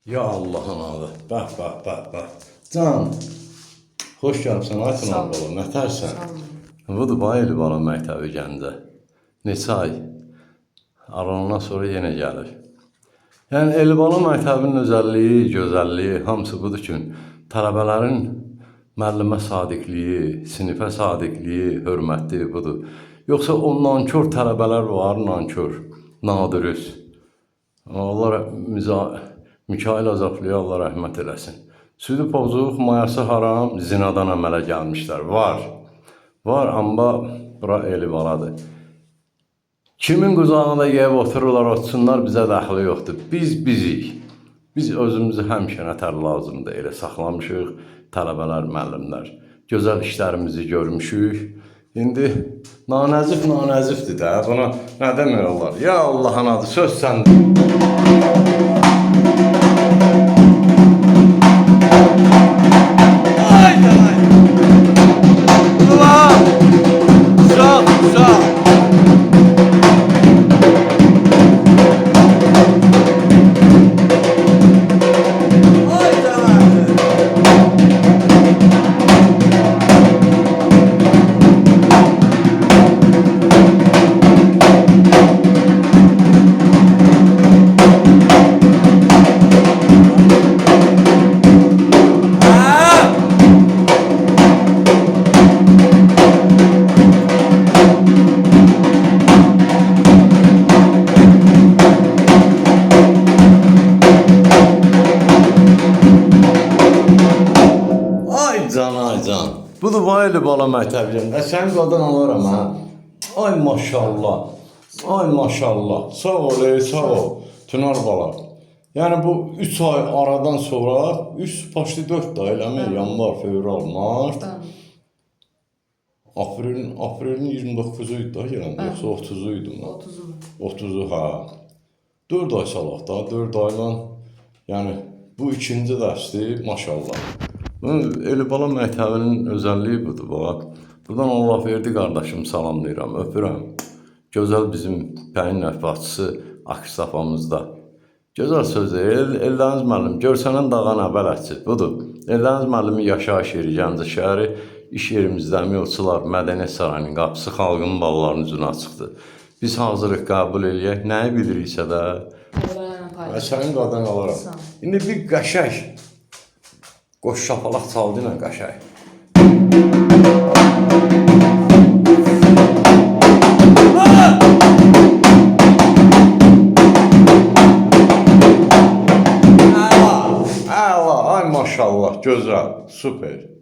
Ya Allah'ın adı. Bax. Can, xoş gəlibsən, ay Pınar bala, nətərsən? Budur, bayılı bala məktəbi Gəncə. Neçə ay? Aranından sonra yenə gəlir. Yəni, Elibala məktəbinin özəlliyi, gözəlliyi, hamısı budur ki, tələbələrin müəllimə sadiqliyi, sinifə sadiqliyi, hörmətli budur. Yoxsa o nankör tələbələr var, nankör, nadürüst. Allah Mikail Azaplıya Allah rəhmət eləsin. Südü pozuq, mayası haram, zinadan əmələ gəlmişlər. Var, amma bura Elibaladır. Kimin quzağında yeyib otururlar, otursunlar, bizə dəxli yoxdur. Biz bizik. Biz özümüzü həmişə nətər lazımdır, elə saxlamışıq, tələbələr, müəllimlər. Gözəl işlərimizi görmüşük. İndi nanəzifdir də, buna nə demək olar? Ya Allah'ın adı, söz səndə. Ay can. Budur bayılı bala məktəbində. Sən qadın alaram ha. Ay maşallah. Sağ ol, sağ ol. Tünar bala. Yəni bu 3 ay aradan sonra 3 başlı 4 ay eləmə, yanvar, fevral, mart. Aprelin 29-u idi da gələndə, yoxsa 30-u idi mi? 30-u, ha. 4 ay salaq da, 4 ayla, yəni bu ikinci dərsdir, maşallah. Elibala məktəbinin özəlliyi budur, bax. Buradan Allah verdi qardaşım, salamlayıram, öpürəm. Gözəl bizim bəyin rəhbərçisi Akistafamızda. Gözəl sözdür, Eldəniz müəllim, görsənən dağın əvvələtçi, budur. Eldəniz müəllimi yaşayış yeri, Gəncə şəhəri, iş yerimizdə yolçular, Mədəniyyət Sarayının qapısı xalqının balalarının üzünə açıqdır. Biz hazırıq qəbul eləyək, nəyi biliriksə də, sənin qadın alaram. İndi bir qəşək, qoş şapalaq çaldı ilə qəşək. Əla, ay maşallah, gözəl, süper.